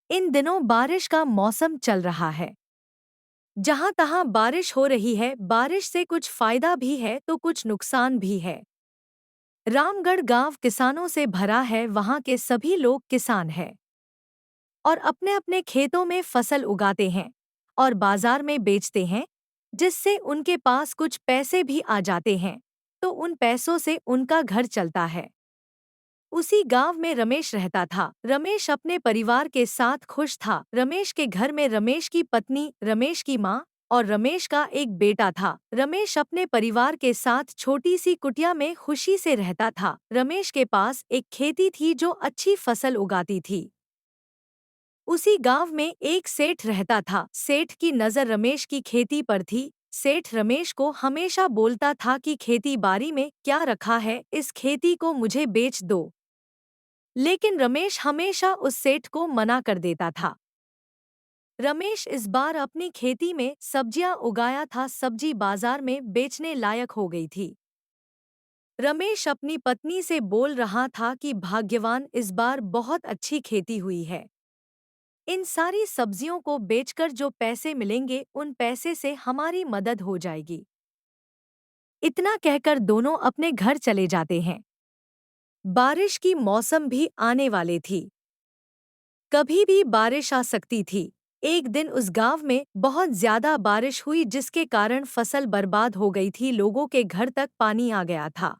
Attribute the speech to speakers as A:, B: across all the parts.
A: इन दिनों बारिश का मौसम चल रहा है। जहां तहां बारिश हो रही है। बारिश से कुछ फायदा भी है तो कुछ नुकसान भी है। रामगढ़ गांव किसानों से भरा है। वहां के सभी लोग किसान हैं और अपने अपने खेतों में फसल उगाते हैं और बाजार में बेचते हैं, जिससे उनके पास कुछ पैसे भी आ जाते हैं। तो उन पैसों से उनका घर चलता है। उसी गांव में रमेश रहता था। रमेश अपने परिवार के साथ खुश था। रमेश के घर में रमेश की पत्नी, रमेश की माँ और रमेश का एक बेटा था। रमेश अपने परिवार के साथ छोटी सी कुटिया में खुशी से रहता था। रमेश के पास एक खेती थी जो अच्छी फसल उगाती थी। उसी गांव में एक सेठ रहता था। सेठ की नजर रमेश की खेती पर थी। सेठ रमेश को हमेशा बोलता था कि खेती बाड़ी में क्या रखा है, इस खेती को मुझे बेच दो। लेकिन रमेश हमेशा उस सेठ को मना कर देता था। रमेश इस बार अपनी खेती में सब्जियां उगाया था। सब्जी बाजार में बेचने लायक हो गई थी। रमेश अपनी पत्नी से बोल रहा था कि भाग्यवान, इस बार बहुत अच्छी खेती हुई है। इन सारी सब्जियों को बेचकर जो पैसे मिलेंगे उन पैसे से हमारी मदद हो जाएगी। इतना कहकर दोनों अपने घर चले जाते हैं। बारिश की मौसम भी आने वाली थी। कभी भी बारिश आ सकती थी। एक दिन उस गांव में बहुत ज्यादा बारिश हुई, जिसके कारण फसल बर्बाद हो गई थी। लोगों के घर तक पानी आ गया था।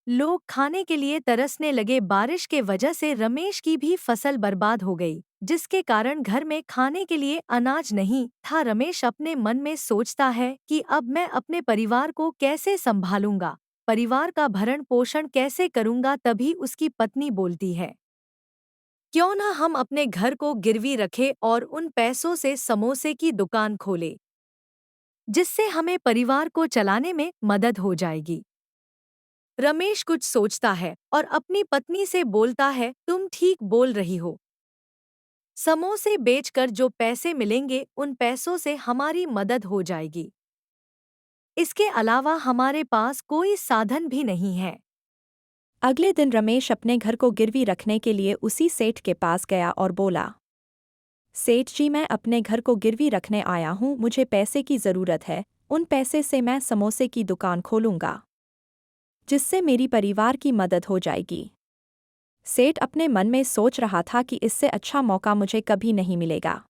A: लोग खाने के लिए तरसने लगे। बारिश के वजह से रमेश की भी फसल बर्बाद हो गई, जिसके कारण घर में खाने के लिए अनाज नहीं था। रमेश अपने मन में सोचता है कि अब मैं अपने परिवार को कैसे संभालूंगा, परिवार का भरण पोषण कैसे करूंगा। तभी उसकी पत्नी बोलती है, क्यों ना हम अपने घर को गिरवी रखें और उन पैसों से समोसे की दुकान खोलें, जिससे हमें परिवार को चलाने में मदद हो जाएगी। रमेश कुछ सोचता है और अपनी पत्नी से बोलता है, तुम ठीक बोल रही हो। समोसे बेचकर जो पैसे मिलेंगे उन पैसों से हमारी मदद हो जाएगी। इसके अलावा हमारे पास कोई साधन भी नहीं है।
B: अगले दिन रमेश अपने घर को गिरवी रखने के लिए उसी सेठ के पास गया और बोला, सेठ जी, मैं अपने घर को गिरवी रखने आया हूँ, मुझे पैसे की ज़रूरत है। उन पैसे से मैं समोसे की दुकान खोलूँगा, जिससे मेरी परिवार की मदद हो जाएगी। सेठ अपने मन में सोच रहा था कि इससे अच्छा मौका मुझे कभी नहीं मिलेगा।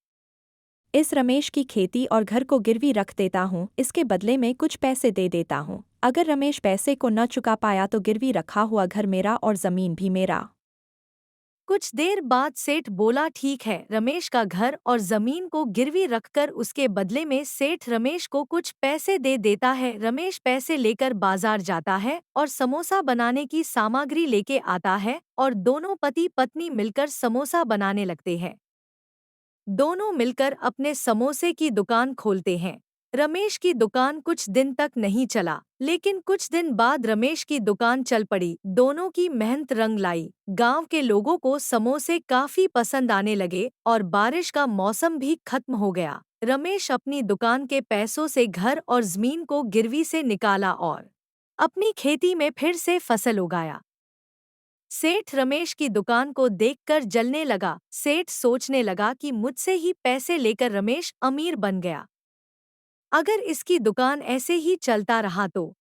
B: इस रमेश की खेती और घर को गिरवी रख देता हूँ, इसके बदले में कुछ पैसे दे देता हूँ। अगर रमेश पैसे को न चुका पाया तो गिरवी रखा हुआ घर मेरा और ज़मीन भी मेरा।
A: कुछ देर बाद सेठ बोला, ठीक है। रमेश का घर और जमीन को गिरवी रखकर उसके बदले में सेठ रमेश को कुछ पैसे दे देता है। रमेश पैसे लेकर बाजार जाता है और समोसा बनाने की सामग्री लेके आता है और दोनों पति पत्नी मिलकर समोसा बनाने लगते हैं। दोनों मिलकर अपने समोसे की दुकान खोलते हैं। रमेश की दुकान कुछ दिन तक नहीं चला, लेकिन कुछ दिन बाद रमेश की दुकान चल पड़ी। दोनों की मेहनत रंग लाई। गांव के लोगों को समोसे काफी पसंद आने लगे और बारिश का मौसम भी खत्म हो गया। रमेश अपनी दुकान के पैसों से घर और जमीन को गिरवी से निकाला और अपनी खेती में फिर से फसल उगाया। सेठ रमेश की दुकान को देखकर जलने लगा। सेठ सोचने लगा कि मुझसे ही पैसे लेकर रमेश अमीर बन गया। अगर इसकी दुकान ऐसे ही चलता रहा तो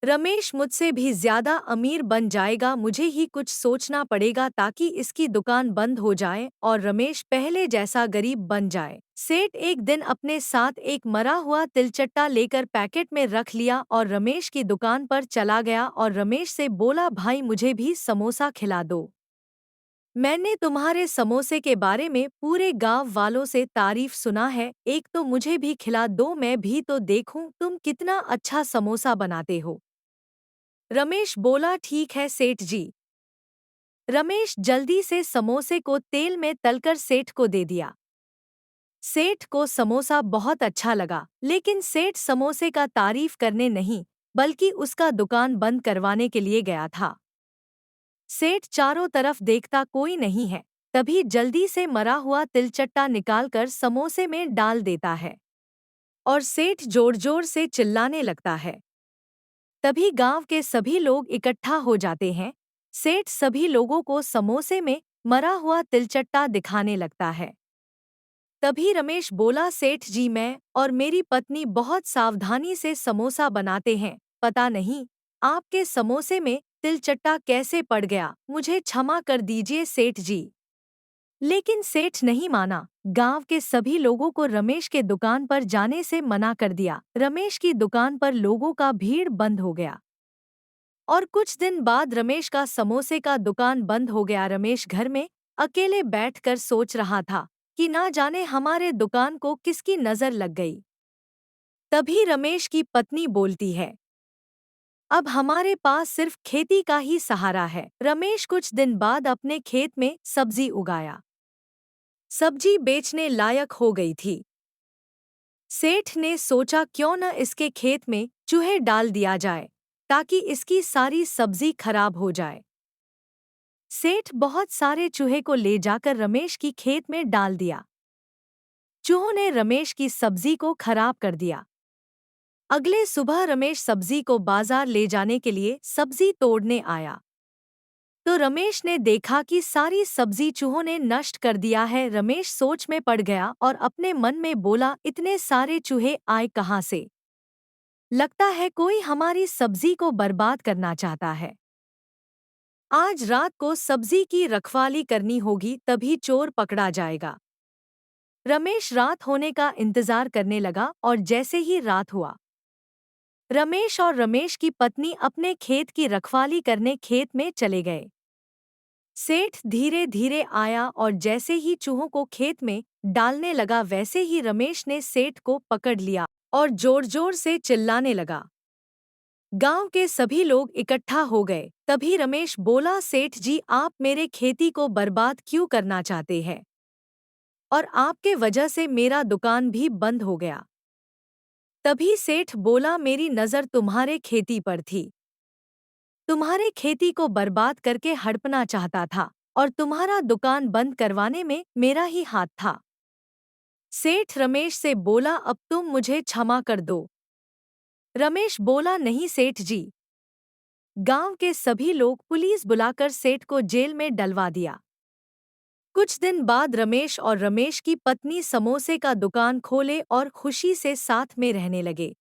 A: रमेश मुझसे भी ज्यादा अमीर बन जाएगा। मुझे ही कुछ सोचना पड़ेगा ताकि इसकी दुकान बंद हो जाए और रमेश पहले जैसा गरीब बन जाए। सेठ एक दिन अपने साथ एक मरा हुआ तिलचट्टा लेकर पैकेट में रख लिया और रमेश की दुकान पर चला गया और रमेश से बोला, भाई मुझे भी समोसा खिला दो। मैंने तुम्हारे समोसे के बारे में पूरे गांव वालों से तारीफ सुना है, एक तो मुझे भी खिला दो, मैं भी तो देखूं तुम कितना अच्छा समोसा बनाते हो। रमेश बोला, ठीक है सेठ जी। रमेश जल्दी से समोसे को तेल में तलकर सेठ को दे दिया। सेठ को समोसा बहुत अच्छा लगा, लेकिन सेठ समोसे का तारीफ करने नहीं बल्कि उसका दुकान बंद करवाने के लिए गया था। सेठ चारों तरफ देखता कोई नहीं है, तभी जल्दी से मरा हुआ तिलचट्टा निकालकर समोसे में डाल देता है और सेठ जोर जोर से चिल्लाने लगता है। तभी गांव के सभी लोग इकट्ठा हो जाते हैं। सेठ सभी लोगों को समोसे में मरा हुआ तिलचट्टा दिखाने लगता है। तभी रमेश बोला, सेठ जी, मैं और मेरी पत्नी बहुत सावधानी से समोसा बनाते हैं, पता नहीं आपके समोसे में तिलचट्टा कैसे पड़ गया, मुझे क्षमा कर दीजिए सेठ जी। लेकिन सेठ नहीं माना। गांव के सभी लोगों को रमेश के दुकान पर जाने से मना कर दिया। रमेश की दुकान पर लोगों का भीड़ बंद हो गया और कुछ दिन बाद रमेश का समोसे का दुकान बंद हो गया। रमेश घर में अकेले बैठकर सोच रहा था कि ना जाने हमारे दुकान को किसकी नजर लग गई। तभी रमेश की पत्नी बोलती है, अब हमारे पास सिर्फ खेती का ही सहारा है। रमेश कुछ दिन बाद अपने खेत में सब्जी उगाया। सब्जी बेचने लायक हो गई थी। सेठ ने सोचा, क्यों न इसके खेत में चूहे डाल दिया जाए ताकि इसकी सारी सब्जी खराब हो जाए। सेठ बहुत सारे चूहे को ले जाकर रमेश की खेत में डाल दिया। चूहों ने रमेश की सब्जी को खराब कर दिया। अगले सुबह रमेश सब्जी को बाजार ले जाने के लिए सब्जी तोड़ने आया तो रमेश ने देखा कि सारी सब्जी चूहों ने नष्ट कर दिया है। रमेश सोच में पड़ गया और अपने मन में बोला, इतने सारे चूहे आए कहाँ से? लगता है कोई हमारी सब्जी को बर्बाद करना चाहता है। आज रात को सब्जी की रखवाली करनी होगी, तभी चोर पकड़ा जाएगा। रमेश रात होने का इंतजार करने लगा और जैसे ही रात हुआ, रमेश और रमेश की पत्नी अपने खेत की रखवाली करने खेत में चले गए। सेठ धीरे धीरे आया और जैसे ही चूहों को खेत में डालने लगा, वैसे ही रमेश ने सेठ को पकड़ लिया और जोर जोर से चिल्लाने लगा। गांव के सभी लोग इकट्ठा हो गए। तभी रमेश बोला, सेठ जी, आप मेरे खेती को बर्बाद क्यों करना चाहते हैं? और आपके वजह से मेरा दुकान भी बंद हो गया। तभी सेठ बोला, मेरी नज़र तुम्हारे खेती पर थी। तुम्हारे खेती को बर्बाद करके हड़पना चाहता था और तुम्हारा दुकान बंद करवाने में मेरा ही हाथ था। सेठ रमेश से बोला, अब तुम मुझे क्षमा कर दो। रमेश बोला, नहीं सेठ जी। गांव के सभी लोग पुलिस बुलाकर सेठ को जेल में डलवा दिया। कुछ दिन बाद रमेश और रमेश की पत्नी समोसे का दुकान खोले और खुशी से साथ में रहने लगे।